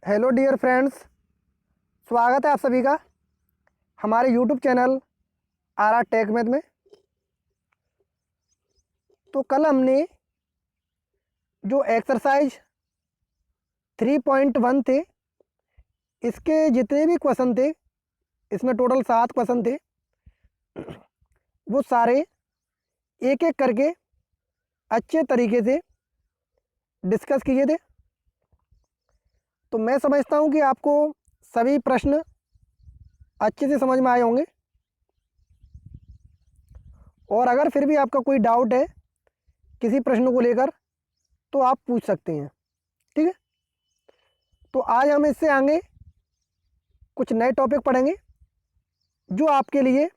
Hello dear friends, स्वागत है आप सभी का हमारे YouTube channel R Tech Math में। तो कल हमने जो एक्सरसाइज 3.1 थे, इसके जितने भी क्वेश्चन थे, इसमें टोटल 7 क्वेश्चन थे, वो सारे एक एक करके अच्छे तरीके से डिस्कस किए थे। तो मैं समझता हूँ कि आपको सभी प्रश्न अच्छे से समझ में आए होंगे, और अगर फिर भी आपका कोई डाउट है किसी प्रश्न को लेकर तो आप पूछ सकते हैं। ठीक है, तो आज हम इससे आगे कुछ नए टॉपिक पढ़ेंगे जो आपके लिए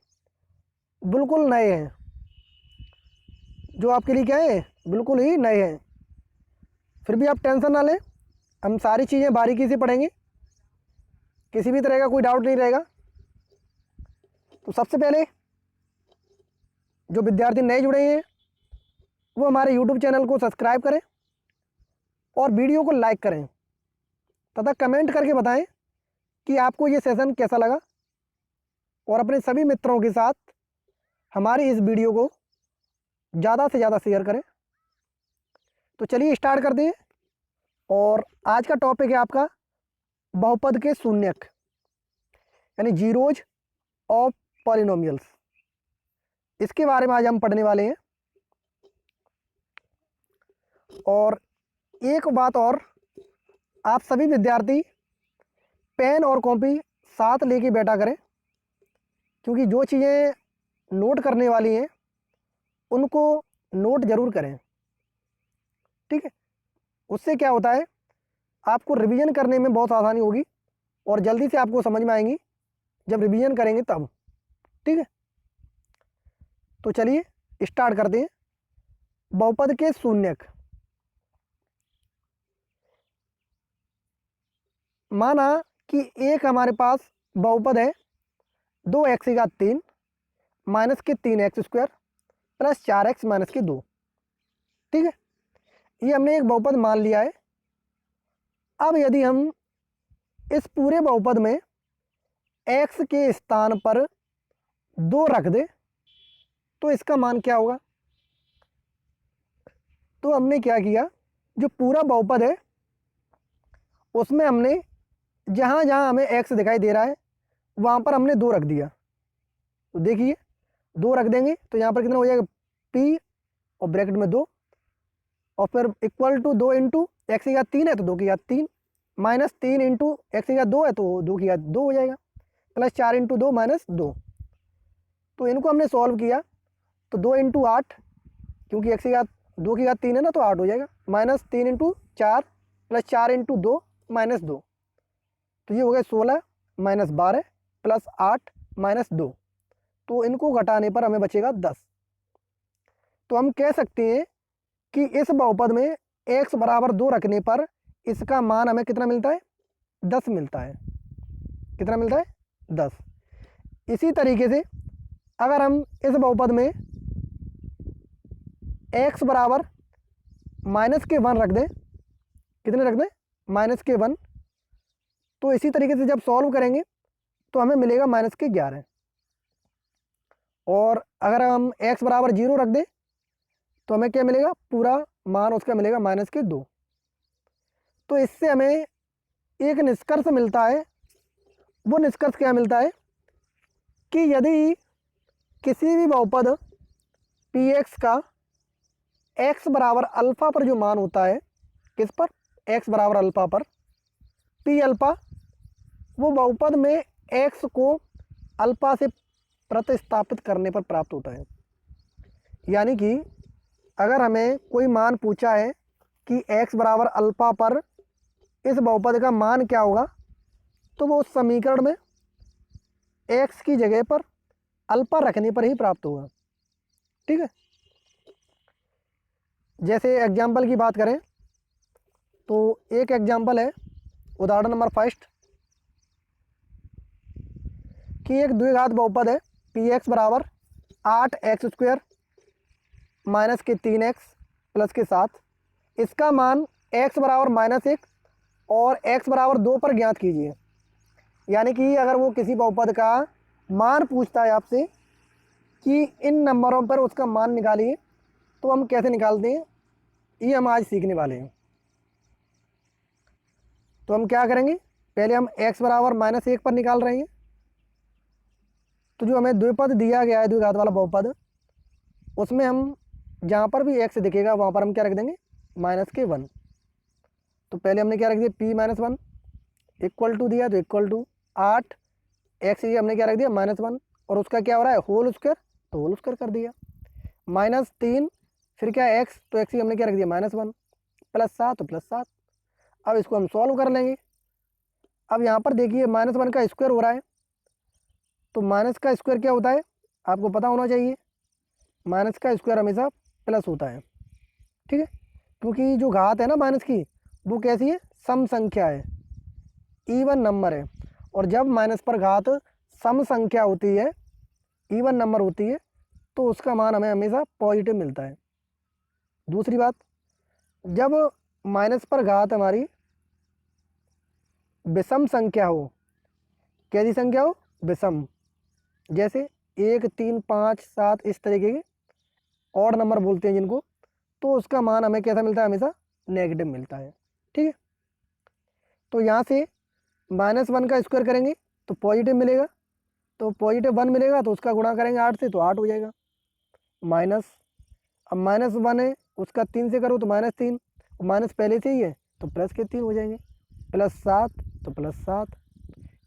बिल्कुल नए हैं, जो आपके लिए क्या है, बिल्कुल ही नए हैं। फिर भी आप टेंशन ना लें, हम सारी चीज़ें बारीकी से पढ़ेंगे, किसी भी तरह का कोई डाउट नहीं रहेगा। तो सबसे पहले जो विद्यार्थी नए जुड़े हैं वो हमारे यूट्यूब चैनल को सब्सक्राइब करें और वीडियो को लाइक करें तथा कमेंट करके बताएं कि आपको ये सेशन कैसा लगा, और अपने सभी मित्रों के साथ हमारी इस वीडियो को ज़्यादा से ज़्यादा शेयर करें। तो चलिए स्टार्ट करते हैं। और आज का टॉपिक है आपका बहुपद के शून्यक, यानी जीरोज ऑफ पॉलिनोमियल्स। इसके बारे में आज हम पढ़ने वाले हैं। और एक बात और, आप सभी विद्यार्थी पेन और कॉपी साथ लेके बैठा करें, क्योंकि जो चीज़ें नोट करने वाली हैं उनको नोट ज़रूर करें। ठीक है, उससे क्या होता है, आपको रिवीजन करने में बहुत आसानी होगी और जल्दी से आपको समझ में आएंगी जब रिवीजन करेंगे तब। ठीक है, तो चलिए स्टार्ट करते हैं। बहुपद के शून्यक। माना कि एक हमारे पास बहुपद है 2x3 माइनस के 3x² प्लस 4x माइनस के 2। ठीक है, ये हमने एक बहुपद मान लिया है। अब यदि हम इस पूरे बहुपद में x के स्थान पर 2 रख दें तो इसका मान क्या होगा। तो हमने क्या किया, जो पूरा बहुपद है उसमें हमने जहाँ जहाँ हमें x दिखाई दे रहा है वहाँ पर हमने 2 रख दिया। तो देखिए 2 रख देंगे तो यहाँ पर कितना हो जाएगा, p और ब्रैकेट में 2, और फिर इक्वल टू 2 इंटू एक्स की घात 3 है तो 2 की घात 3, माइनस 3 इंटू एक्स की घात 2 है तो 2 की घात 2 हो जाएगा, प्लस 4 इंटू 2 माइनस 2। तो इनको हमने सॉल्व किया तो 2 इंटू 8, क्योंकि एक्स की घात 2 की घात 3 है ना तो 8 हो जाएगा, minus 3 into 4 plus 4 into 2 minus 2। तो ये हो गया 16 माइनस 12 प्लस 8 माइनस 2। तो इनको घटाने पर हमें बचेगा 10। तो हम कह सकते हैं कि इस बहुपद में x बराबर 2 रखने पर इसका मान हमें कितना मिलता है, 10 मिलता है। कितना मिलता है, 10। इसी तरीके से अगर हम इस बहुपद में x बराबर माइनस के 1 रख दें, कितने रख दें, माइनस के 1, तो इसी तरीके से जब सॉल्व करेंगे तो हमें मिलेगा माइनस के 11। और अगर हम x बराबर 0 रख दें तो हमें क्या मिलेगा, पूरा मान उसका मिलेगा माइनस के 2। तो इससे हमें एक निष्कर्ष मिलता है। वो निष्कर्ष क्या मिलता है कि यदि किसी भी बहुपद px का x बराबर अल्फ़ा पर जो मान होता है, किस पर, x बराबर अल्फ़ा पर, p अल्फ़ा, वो बहुपद में x को अल्फ़ा से प्रतिस्थापित करने पर प्राप्त होता है। यानी कि अगर हमें कोई मान पूछा है कि x बराबर अल्फ़ा पर इस बहुपद का मान क्या होगा, तो वो उस समीकरण में x की जगह पर अल्फ़ा रखने पर ही प्राप्त होगा। ठीक है, जैसे एग्जाम्पल की बात करें तो एक एग्जाम्पल है, उदाहरण नंबर 1 कि एक द्विघात बहुपद है px बराबर 8x² माइनस के 3x प्लस के 7। इसका मान x बराबर -1 और x बराबर 2 पर ज्ञात कीजिए। यानी कि अगर वो किसी बहुपद का मान पूछता है आपसे कि इन नंबरों पर उसका मान निकालिए, तो हम कैसे निकालते हैं ये हम आज सीखने वाले हैं। तो हम क्या करेंगे, पहले हम x बराबर -1 पर निकाल रहे हैं। तो जो हमें द्विपद दिया गया है, द्विघात वाला बहुपद, उसमें हम जहाँ पर भी x दिखेगा वहाँ पर हम क्या रख देंगे, -1। तो पहले हमने क्या रख दिया, p-1 इक्वल टू दिया, तो इक्वल टू 8 x ये हमने क्या रख दिया, -1, और उसका क्या हो रहा है, होल स्क्वायर, तो होल स्क्वायर कर दिया। -3 फिर क्या है x, तो x ही हमने क्या रख दिया, -1, +7 तो +7। अब इसको हम सॉल्व कर लेंगे। अब यहाँ पर देखिए -1 का स्क्वायर हो रहा है, तो माइनस का स्क्वायर क्या होता है आपको पता होना चाहिए, माइनस का स्क्वायर हमेशा प्लस होता है। ठीक है, क्योंकि जो घात है ना माइनस की, वो कैसी है, सम संख्या है, इवन नंबर है। और जब माइनस पर घात सम संख्या होती है, इवन नंबर होती है, तो उसका मान हमें हमेशा पॉजिटिव मिलता है। दूसरी बात, जब माइनस पर घात हमारी विषम संख्या हो, कैसी संख्या हो, विषम, जैसे 1, 3, 5, 7 इस तरीके के ऑड नंबर बोलते हैं जिनको, तो उसका मान हमें कैसा मिलता है, हमेशा नेगेटिव मिलता है। ठीक है, तो यहाँ से -1 का स्क्वायर करेंगे तो पॉजिटिव मिलेगा, तो +1 मिलेगा, तो उसका गुणा करेंगे 8 से, तो 8 हो जाएगा। माइनस, अब -1 है उसका 3 से करो तो -3, और माइनस पहले से ही है तो प्लस के 3 हो जाएंगे, +7 तो +7,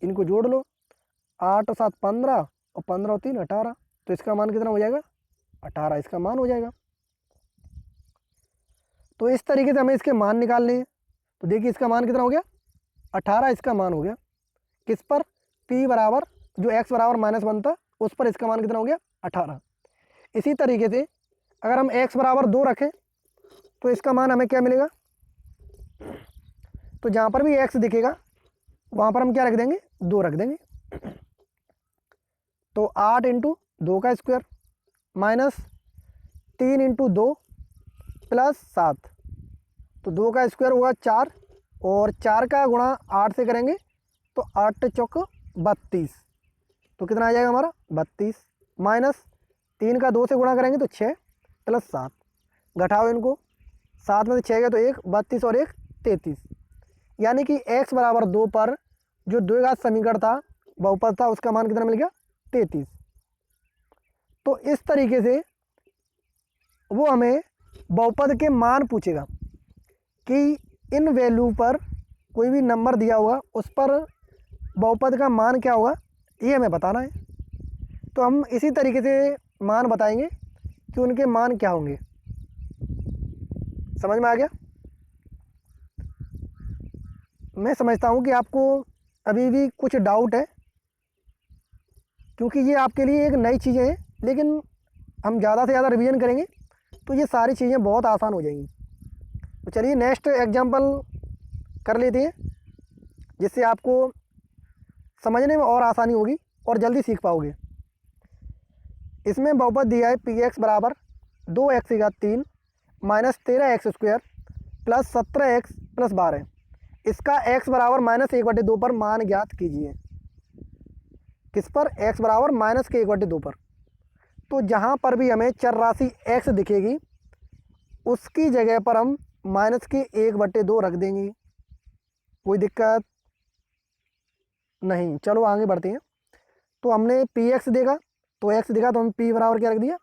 इनको जोड़ लो, 8 और 7 15, और 15 और 3 18, तो इसका मान कितना हो जाएगा, 18 इसका मान हो जाएगा। तो इस तरीके से हमें इसके मान निकालने हैं। तो देखिए इसका मान कितना हो गया, 18 इसका मान हो गया। किस पर, p बराबर, जो x बराबर -1 था उस पर इसका मान कितना हो गया, 18। इसी तरीके से अगर हम x बराबर 2 रखें तो इसका मान हमें क्या मिलेगा, तो जहाँ पर भी x दिखेगा वहाँ पर हम क्या रख देंगे, 2 रख देंगे। तो 8 × 2 का स्क्वायर -3 × 2 +7, तो 2 का स्क्वायर होगा 4, और 4 का गुणा 8 से करेंगे तो 8 चौक 32, तो कितना आ जाएगा हमारा 32, -3 का 2 से गुणा करेंगे तो 6 +7, घटाओ इनको, 7 में से 6 गया तो 1, 32 और 1 33। यानी कि x बराबर 2 पर जो द्विघात समीकरण था, बहुपद था, उसका मान कितना मिल गया, 33। तो इस तरीके से वो हमें बहुपद के मान पूछेगा कि इन वैल्यू पर कोई भी नंबर दिया होगा उस पर बहुपद का मान क्या होगा, ये हमें बताना है। तो हम इसी तरीके से मान बताएंगे कि उनके मान क्या होंगे। समझ में आ गया? मैं समझता हूँ कि आपको अभी भी कुछ डाउट है, क्योंकि ये आपके लिए एक नई चीज़ें हैं, लेकिन हम ज़्यादा से ज़्यादा रिवीजन करेंगे तो ये सारी चीज़ें बहुत आसान हो जाएंगी। तो चलिए नेक्स्ट एग्जांपल कर लेते हैं, जिससे आपको समझने में और आसानी होगी और जल्दी सीख पाओगे। इसमें बहुपद दिया है px बराबर 2x3 -13x² +17x +12। इसका x बराबर -1/2 पर मान ज्ञात कीजिए। किस पर, x बराबर -1/2 पर। तो जहाँ पर भी हमें चर राशि x दिखेगी उसकी जगह पर हम -1/2 रख देंगे, कोई दिक्कत नहीं। चलो आगे बढ़ते हैं। तो हमने px देखा, तो x दिखा तो हम p बराबर क्या रख दिया,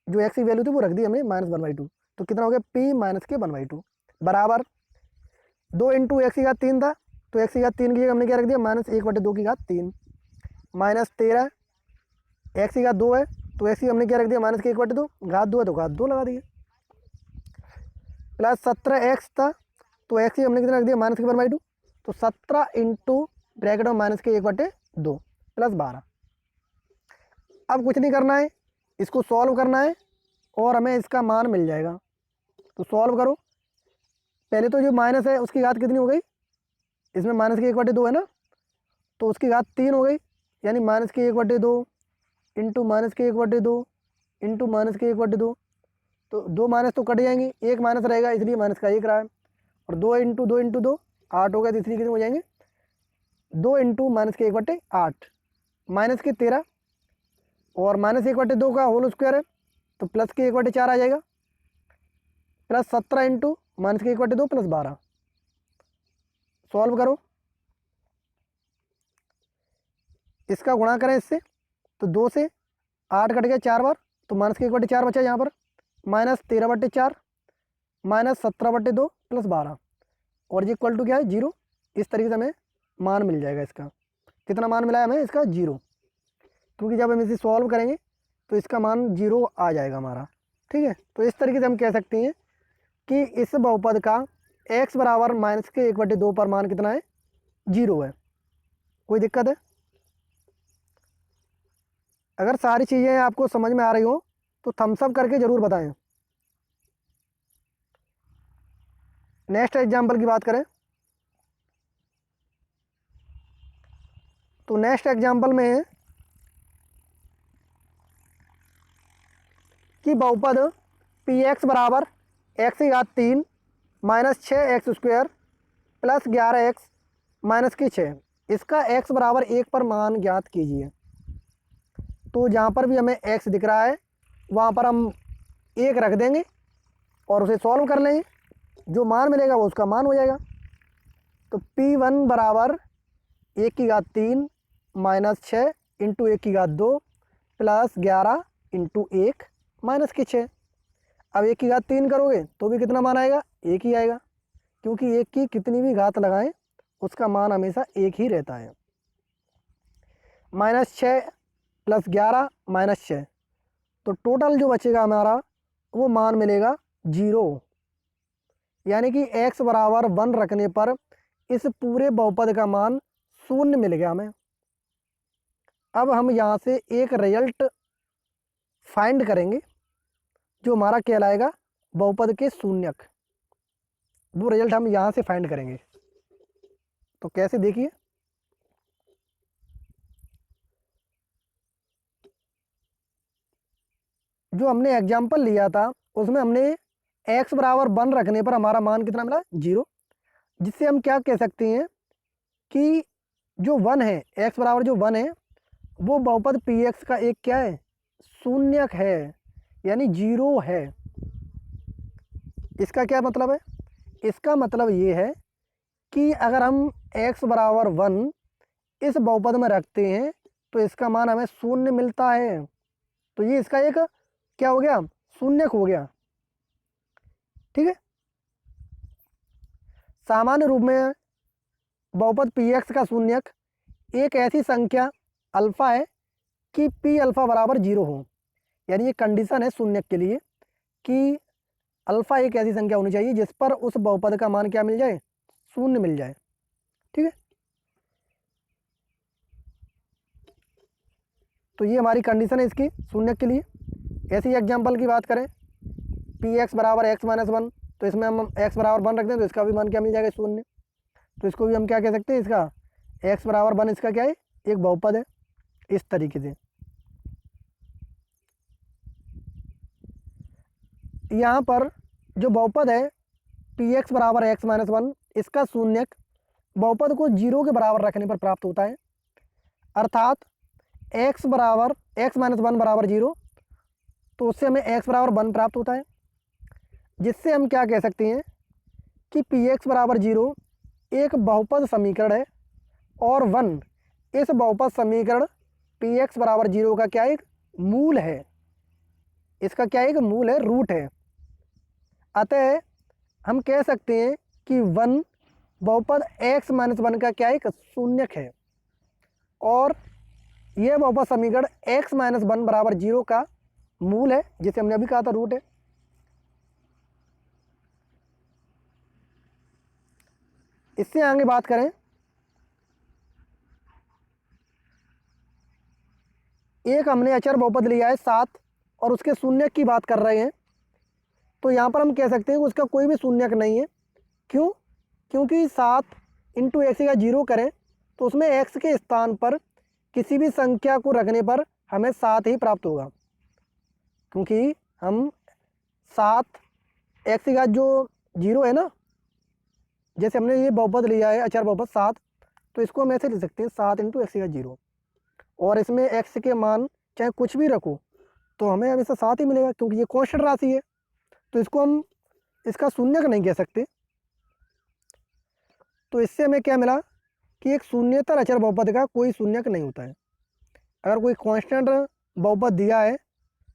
जो x की वैल्यू थी वो रख दी हमने -1/2। तो कितना हो गया, p -1/2 बराबर 2 × x3 था, तो x3 की जगह हमने क्या रख दिया, -1/2 -13 x2 है, तो x की हमने क्या रख दिया, -1/2, घात 2 है तो घात 2 लगा दिया, +17x था, तो x की हमने कितना रख दिया, -1/2, तो 17 × ब्रैकेट में -1/2 +12। अब कुछ नहीं करना है, इसको सॉल्व करना है और हमें इसका मान मिल जाएगा। तो सॉल्व करो, पहले तो जो माइनस है उसकी घात कितनी हो गई, इसमें -1/2 है ना, तो उसकी घात 3 हो गई, यानी -1/2 इंटू -1/2 इंटू -1/2, तो 2 माइनस तो कट जाएंगे, एक माइनस रहेगा, इसलिए माइनस का 1 रहा है, और 2 × 2 × 2 8 हो गया, तीसरी कितने हो जाएंगे 2 इंटू माइनस के 1/8 माइनस के 13 और माइनस 1/2 का होल स्क्वायर है तो प्लस के 1/4 आ जाएगा प्लस 17 इंटू माइनस के 1/2 प्लस 12। सॉल्व करो, इसका गुणा करें इससे तो 2 से 8 कट गया 4 बार तो माइनस के 1/4 बचा यहाँ पर माइनस 13/4 माइनस 17/2 प्लस 12 और ये इक्वल टू क्या है 0। इस तरीके से हमें मान मिल जाएगा इसका। कितना मान मिला है हमें इसका 0, क्योंकि जब हम इसे सॉल्व करेंगे तो इसका मान 0 आ जाएगा हमारा। ठीक है, तो इस तरीके से हम कह सकते हैं कि इस बहुपद का x बराबर माइनस के 1/2 पर मान कितना है 0 है। कोई दिक्कत है? अगर सारी चीज़ें आपको समझ में आ रही हो तो थम्स अप करके ज़रूर बताएं। नेक्स्ट एग्जाम्पल की बात करें तो नेक्स्ट एग्जाम्पल में है कि बहुपद पी एक्स बराबर एक्स की घात 3 minus 6x² plus 11x minus की 6, इसका x बराबर 1 पर मान ज्ञात कीजिए। तो जहाँ पर भी हमें x दिख रहा है वहाँ पर हम 1 रख देंगे और उसे सॉल्व कर लेंगे, जो मान मिलेगा वो उसका मान हो जाएगा। तो P1 बराबर 1 की घात 3 माइनस 6 इंटू 1 की घात 2 प्लस 11 इंटू 1 माइनस की 6। अब 1 की घात 3 करोगे तो भी कितना मान आएगा 1 ही आएगा, क्योंकि 1 की कितनी भी घात लगाएं उसका मान हमेशा 1 ही रहता है। माइनस 6 प्लस 11 माइनस 6, तो टोटल जो बचेगा हमारा वो मान मिलेगा 0, यानी कि x बराबर 1 रखने पर इस पूरे बहुपद का मान 0 मिल गया हमें। अब हम यहाँ से एक रिजल्ट फाइंड करेंगे जो हमारा कहलाएगा बहुपद के शून्यक। वो रिजल्ट हम यहाँ से फाइंड करेंगे। तो कैसे देखिए, जो हमने एग्जाम्पल लिया था उसमें हमने x बराबर 1 रखने पर हमारा मान कितना मिला 0, जिससे हम क्या कह सकते हैं कि जो 1 है x बराबर जो 1 है वो बहुपद px का एक क्या है शून्यक है, यानी 0 है। इसका क्या मतलब है? इसका मतलब ये है कि अगर हम x बराबर 1 इस बहुपद में रखते हैं तो इसका मान हमें 0 मिलता है। तो ये इसका एक क्या हो गया शून्यक हो गया। ठीक है, सामान्य रूप में बहुपद px का शून्यक एक ऐसी संख्या अल्फा है कि p अल्फा बराबर 0 हो, यानी ये कंडीशन है शून्यक के लिए कि अल्फा एक ऐसी संख्या होनी चाहिए जिस पर उस बहुपद का मान क्या मिल जाए 0 मिल जाए। ठीक है, तो ये हमारी कंडीशन है इसकी शून्यक के लिए। ऐसी एग्जाम्पल की बात करें पी एक्स बराबर एक्स माइनस 1, तो इसमें हम x बराबर 1 रख दें तो इसका भी मान क्या मिल जाएगा 0। तो इसको भी हम क्या कह सकते हैं, इसका x बराबर 1 इसका क्या है एक बहुपद है। इस तरीके से यहाँ पर जो बहुपद है पी एक्स बराबर एक्स माइनस 1 इसका शून्यक बहुपद को 0 के बराबर रखने पर प्राप्त होता है, अर्थात x बराबर एक्स माइनस 1 बराबर 0, तो उससे हमें x बराबर 1 प्राप्त होता है, जिससे हम क्या कह सकते हैं कि पी एक्स बराबर 0 एक बहुपद समीकरण है और 1 इस बहुपद समीकरण पी एक्स बराबर 0 का क्या एक मूल है, इसका क्या एक मूल है रूट है। अतः हम कह सकते हैं कि 1 बहुपद x माइनस 1 का क्या एक शून्यक है और यह बहुपद समीकरण x माइनस 1 बराबर 0 का मूल है, जिसे हमने अभी कहा था रूट है। इससे आगे बात करें एक हमने अचर बहुपद लिया है 7 और उसके शून्यक की बात कर रहे हैं, तो यहाँ पर हम कह सकते हैं कि उसका कोई भी शून्यक नहीं है। क्यों? क्योंकि 7 इंटू एक्स का 0 करें तो उसमें x के स्थान पर किसी भी संख्या को रखने पर हमें 7 ही प्राप्त होगा, क्योंकि हम 7 x का जो 0 है ना जैसे हमने ये बहुपद लिया है अचर बहुपद 7, तो इसको हम ऐसे लिख सकते हैं 7 इंटू एक्स का 0, और इसमें एक्स के मान चाहे कुछ भी रखो तो हमें हमेशा 7 ही मिलेगा, क्योंकि ये कांस्टेंट राशि है, तो इसको हम इसका शून्यक नहीं कह सकते। तो इससे हमें क्या मिला कि एक शून्येतर अचर बहुपद का कोई शून्यक नहीं होता है। अगर कोई कांस्टेंट बहुपद दिया है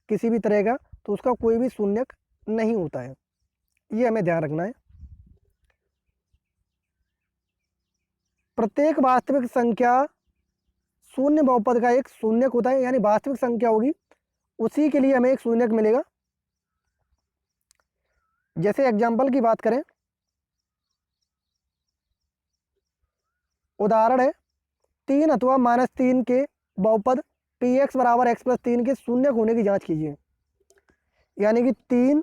किसी भी तरह का तो उसका कोई भी शून्यक नहीं होता है, ये हमें ध्यान रखना है। प्रत्येक वास्तविक संख्या शून्य बहुपद का एक शून्यक होता है, यानी वास्तविक संख्या होगी उसी के लिए हमें एक शून्यक मिलेगा। जैसे एग्जाम्पल की बात करें, उदाहरण है 3 अथवा -3 के बहुपद पी एक्स बराबर एक्स प्लस 3 के शून्यक होने की जांच कीजिए। यानी कि 3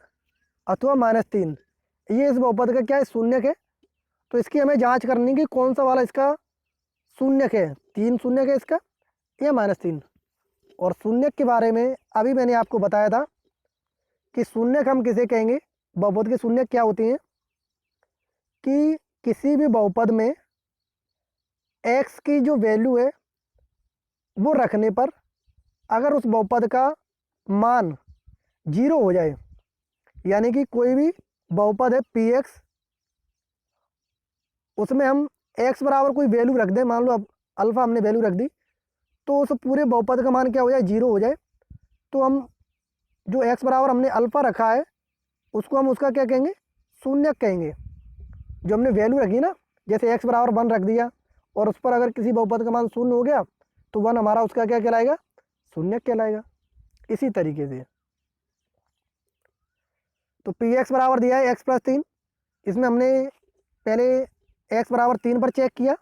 अथवा -3 ये इस बहुपद का क्या है, शून्यक है। तो इसकी हमें जांच करनी कि कौन सा वाला इसका शून्यक है, 3 शून्यक है इसका या -3। और शून्यक के बारे में अभी मैंने आपको बताया था कि शून्यक हम किसे कहेंगे, बहुपद के शून्यक क्या होते हैं कि किसी भी बहुपद में एक्स की जो वैल्यू है वो रखने पर अगर उस बहुपद का मान 0 हो जाए, यानी कि कोई भी बहुपद है पी एक्स, उसमें हम एक्स बराबर कोई वैल्यू रख दें, मान लो अब अल्फ़ा हमने वैल्यू रख दी, तो उस पूरे बहुपद का मान क्या हो जाए, 0 हो जाए, तो हम जो एक्स बराबर हमने अल्फ़ा रखा है उसको हम उसका क्या कहेंगे, शून्यक कहेंगे। जो हमने वैल्यू रखी ना, जैसे एक्स बराबर 1 रख दिया और उस पर अगर किसी बहुपद का मान 0 हो गया तो 1 हमारा उसका क्या कहलाएगा, शून्यक कहलाएगा। इसी तरीके से तो पी एक्स बराबर दिया है एक्स प्लस 3, इसमें हमने पहले एक्स बराबर 3 पर चेक किया,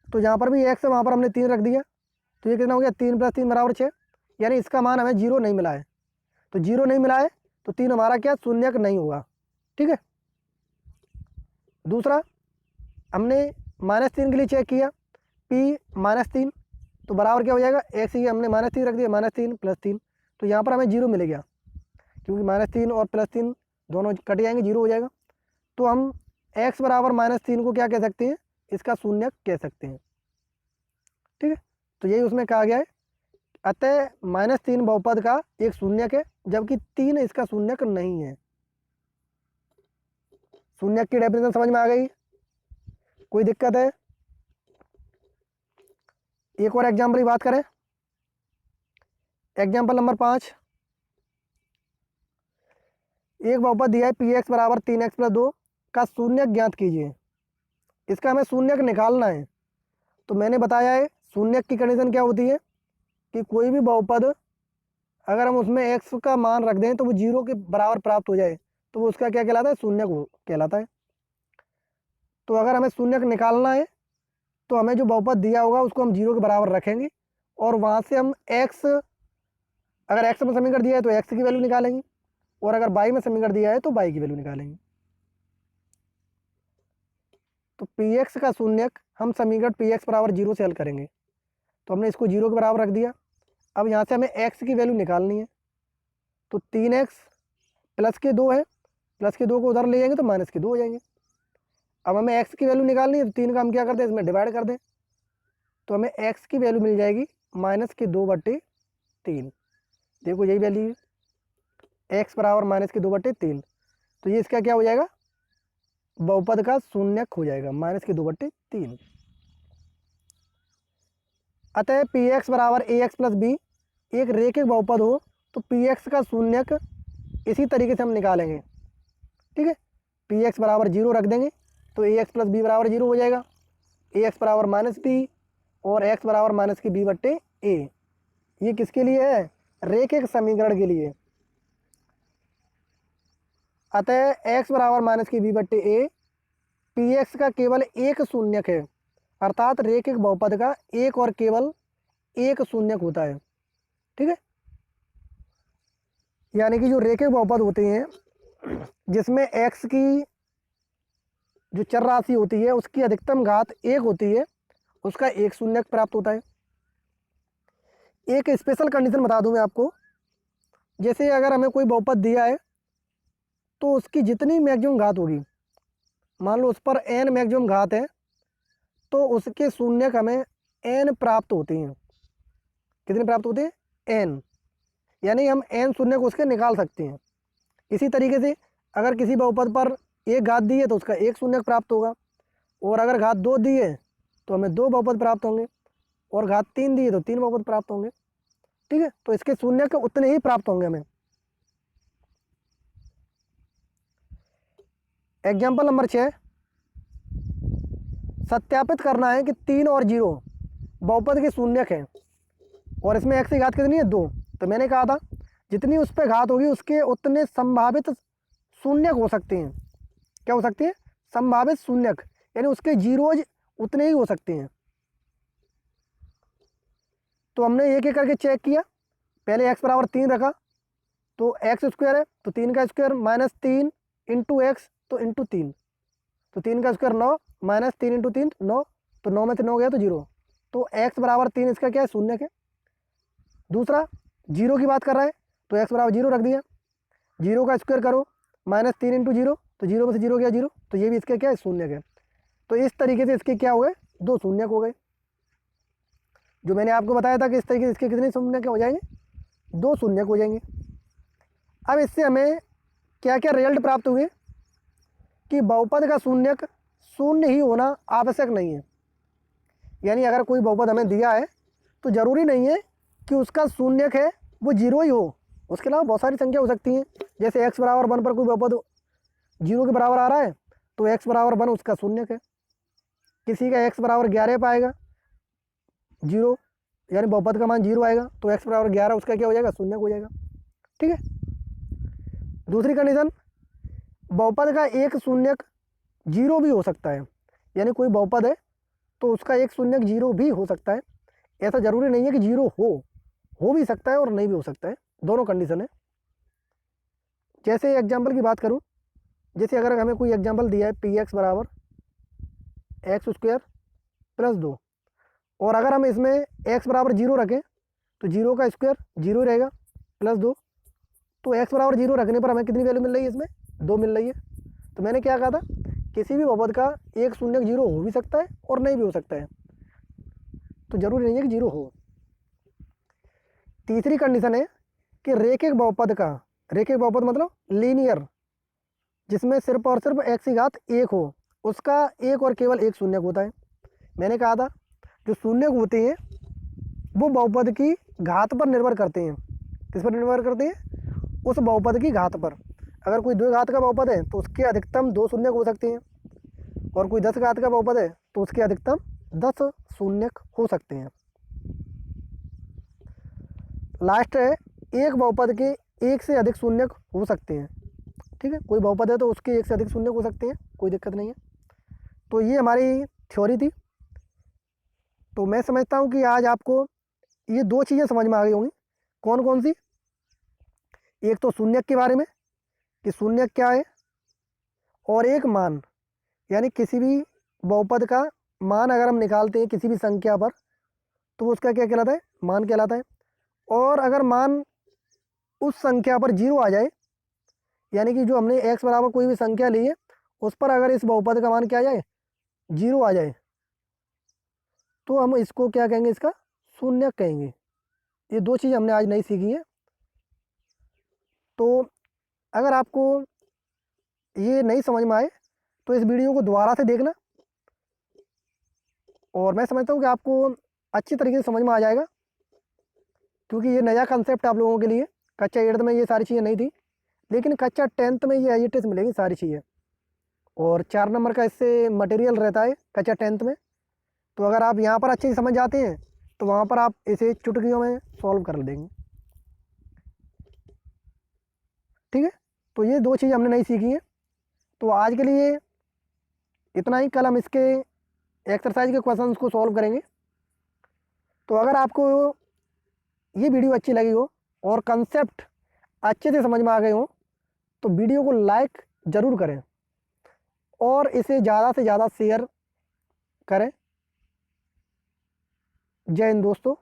तो जहाँ पर भी एक्स है वहाँ पर हमने 3 रख दिया, तो ये कितना हो गया, 3 + 3 = 6, यानी इसका मान हमें 0 नहीं मिला है। तो 0 नहीं मिला है तो 3 हमारा क्या, शून्यक नहीं होगा। ठीक है। दूसरा हमने -3 के लिए चेक किया, p -3, तो बराबर क्या हो जाएगा, एक्स ही हमने -3 रख दिया, -3 + 3, तो यहाँ पर हमें 0 मिलेगा, क्योंकि -3 और +3 दोनों कट जाएंगे, 0 हो जाएगा। तो हम x बराबर -3 को क्या कह सकते हैं, इसका शून्यक कह सकते हैं। ठीक है। तो यही उसमें कहा गया है, अतः -3 बहुपद का एक शून्यक है, जबकि 3 इसका शून्यक नहीं है। शून्यक की डेफिनेशन समझ में आ गई, कोई दिक्कत है? एक और एग्जाम्पल की बात करें, एग्जाम्पल नंबर 5, एक बहुपद दिया है पी एक्स बराबर 3x + 2 का शून्यक ज्ञात कीजिए। इसका हमें शून्यक निकालना है। तो मैंने बताया है शून्यक की कंडीशन क्या होती है कि कोई भी बहुपद अगर हम उसमें एक्स का मान रख दें तो वो 0 के बराबर प्राप्त हो जाए तो वो उसका क्या कहलाता है, शून्यक कहलाता है। तो अगर हमें शून्यक निकालना है तो हमें जो बहुपद दिया होगा उसको हम 0 के बराबर रखेंगे, और वहाँ से हम एक्स, अगर एक्स में समीकरण दिया है तो एक्स की वैल्यू निकालेंगे, और अगर बाई में समीकरण दिया है तो बाई की वैल्यू निकालेंगे। तो पी एक्स का शून्यक हम समीकरण पी एक्स बराबर 0 से हल करेंगे। तो हमने इसको 0 के बराबर रख दिया। अब यहाँ से हमें एक्स की वैल्यू निकालनी है, तो 3x प्लस के 2 है, प्लस के 2 को उधर ले जाएंगे तो माइनस के 2 हो जाएंगे। अब हमें एक्स की वैल्यू निकालनी है, तो 3 का हम क्या करते हैं, इसमें डिवाइड कर दें, तो हमें एक्स की वैल्यू मिल जाएगी -2/3। देखो यही वैल्यू है, एक्स बराबर -2/3, तो ये इसका क्या हो जाएगा, बहुपद का शून्यक हो जाएगा, -2/3। अतः पी एक्स बराबर ax + b एक रेखिक बहुपद हो तो पी एक्स का शून्यक इसी तरीके से हम निकालेंगे। ठीक है। पी एक्स बराबर 0 रख देंगे तो ax + b बराबर 0 हो जाएगा, ax बराबर -b और x बराबर -b/a। ये किसके लिए है, रेखिक समीकरण के लिए। अतः x बराबर -b/a पी एक्स का केवल एक शून्यक है, अर्थात रेखिक बहुपद का एक और केवल एक शून्यक होता है। ठीक है। यानी कि जो रेखिक बहुपद होते हैं जिसमें x की जो चर राशि होती है उसकी अधिकतम घात 1 होती है, उसका एक शून्यक प्राप्त होता है। एक स्पेशल कंडीशन बता दूं मैं आपको, जैसे अगर हमें कोई बहुपद दिया है तो उसकी जितनी मैक्सिमम घात होगी मान लो उस पर n मैक्सिमम घात है, तो उसके शून्यक हमें n प्राप्त होते हैं। कितने प्राप्त होते हैं? n, यानी हम n शून्यक उसके निकाल सकते हैं। इसी तरीके से अगर किसी बहुपद पर एक घात दी है तो उसका एक शून्यक प्राप्त होगा, और अगर घात 2 दी है तो हमें 2 बहुपद प्राप्त होंगे, और घात 3 दी है तो 3 बहुपद प्राप्त होंगे। ठीक है, तो इसके शून्यक उतने ही प्राप्त होंगे हमें। एग्जाम्पल नंबर 6, सत्यापित करना है कि 3 और 0 बहुपद के शून्यक हैं, और इसमें x की घात कितनी है? 2। तो मैंने कहा था जितनी उस पर घात होगी उसके उतने संभावित शून्यक हो सकते हैं। क्या हो सकते हैं? संभावित शून्यक, यानी उसके जीरोज उतने ही हो सकते हैं। तो हमने एक एक करके चेक किया। पहले x बराबर 3 रखा, तो एक्स स्क्वायर है तो 3 का स्क्वायर माइनस 3 इंटू एक्स, तो इंटू 3, तो 3 का स्क्वायर 9 माइनस 3 इंटू 3 9, तो 9 में से 9 गया तो 0, तो x बराबर 3 इसका क्या है? शून्यक है। दूसरा 0 की बात कर रहा है, तो x बराबर 0 रख दिया। 0 का स्क्वायर करो माइनस 3 इंटू 0, तो 0 में से 0 गया 0, तो ये भी इसका क्या है? शून्यक है। तो इस तरीके से इसके क्या हो गए? 2 शून्यक हो गए। जो मैंने आपको बताया था कि इस तरीके से इसके कितने शून्यक हो जाएंगे? 2 शून्यक हो जाएंगे। अब इससे हमें क्या क्या रिजल्ट प्राप्त हुए कि बहुपद का शून्यक शून्य ही होना आवश्यक नहीं है। यानी अगर कोई बहुपद हमें दिया है तो ज़रूरी नहीं है कि उसका शून्यक है वो 0 ही हो, उसके अलावा बहुत सारी संख्या हो सकती हैं। जैसे x बराबर 1 पर कोई बहुपद 0 के बराबर आ रहा है तो x बराबर 1 उसका शून्यक है। किसी का x बराबर 11 पाएगा 0, यानी बहुपद का मान 0 आएगा, तो x बराबर 11 उसका क्या हो जाएगा? शून्यक हो जाएगा। ठीक है। दूसरी कंडीशन, बहुपद का एक शून्यक 0 भी हो सकता है। यानी कोई बहुपद है तो उसका एक शून्यक 0 भी हो सकता है। ऐसा ज़रूरी नहीं है कि 0 हो भी सकता है और नहीं भी हो सकता है, दोनों कंडीशन है। जैसे एग्जाम्पल की बात करूं, जैसे अगर हमें कोई एग्जाम्पल दिया है px बराबर एक्स स्क्वायर प्लस 2, और अगर हम इसमें x बराबर 0 रखें तो 0 का स्क्वायर 0 रहेगा प्लस 2, तो x बराबर 0 रखने पर हमें कितनी वैल्यू मिल रही है? इसमें 2 मिल रही है। तो मैंने क्या कहा था, किसी भी बहुपद का एक शून्यक 0 हो भी सकता है और नहीं भी हो सकता है, तो जरूरी नहीं है कि 0 हो। तीसरी कंडीशन है कि रेखिक बहुपद का, रेखिक बहुपद मतलब लीनियर, जिसमें सिर्फ और सिर्फ x की घात 1 हो, उसका एक और केवल एक शून्यक होता है। मैंने कहा था जो शून्यक होते हैं वो बहुपद की घात पर निर्भर करते हैं। किस पर निर्भर करते हैं? उस बहुपद की घात पर। अगर कोई 2 घात का बहुपद है तो उसके अधिकतम 2 शून्यक हो सकते हैं, और कोई 10 घात का बहुपद है तो उसके अधिकतम 10 शून्यक हो सकते हैं। लास्ट है, एक बहुपद के एक से अधिक शून्यक हो सकते हैं। ठीक है, कोई बहुपद है तो उसके एक से अधिक शून्यक हो सकते हैं, कोई दिक्कत नहीं है। तो ये हमारी थ्योरी थी। तो मैं समझता हूँ कि आज आपको ये 2 चीज़ें समझ में आ गई होंगी। कौन कौन सी? एक तो शून्यक के बारे में कि शून्यक क्या है, और एक मान, यानी किसी भी बहुपद का मान अगर हम निकालते हैं किसी भी संख्या पर तो उसका क्या कहलाता है? मान कहलाता है। और अगर मान उस संख्या पर 0 आ जाए, यानी कि जो हमने x बराबर कोई भी संख्या ली है उस पर अगर इस बहुपद का मान क्या आ जाए? 0 आ जाए, तो हम इसको क्या कहेंगे? इसका शून्यक कहेंगे। ये 2 चीज़ हमने आज नहीं सीखी है। तो अगर आपको ये नहीं समझ में आए तो इस वीडियो को दोबारा से देखना, और मैं समझता हूँ कि आपको अच्छी तरीके से समझ में आ जाएगा, क्योंकि ये नया कंसेप्ट आप लोगों के लिए। कक्षा 8th में ये सारी चीज़ें नहीं थी, लेकिन कक्षा 10th में ये एज मिलेगी सारी चीज़ें, और 4 नंबर का इससे मटेरियल रहता है कक्षा 10th में। तो अगर आप यहाँ पर अच्छे से समझ जाते हैं तो वहाँ पर आप इसे चुटकियों में सॉल्व कर देंगे। ठीक है, तो ये 2 चीज़ हमने नहीं सीखी है। तो आज के लिए इतना ही। कल हम इसके एक्सरसाइज के क्वेश्चंस को सॉल्व करेंगे। तो अगर आपको ये वीडियो अच्छी लगी हो और कंसेप्ट अच्छे से समझ में आ गए हो तो वीडियो को लाइक ज़रूर करें और इसे ज़्यादा से ज़्यादा शेयर करें। जय हिंद दोस्तों।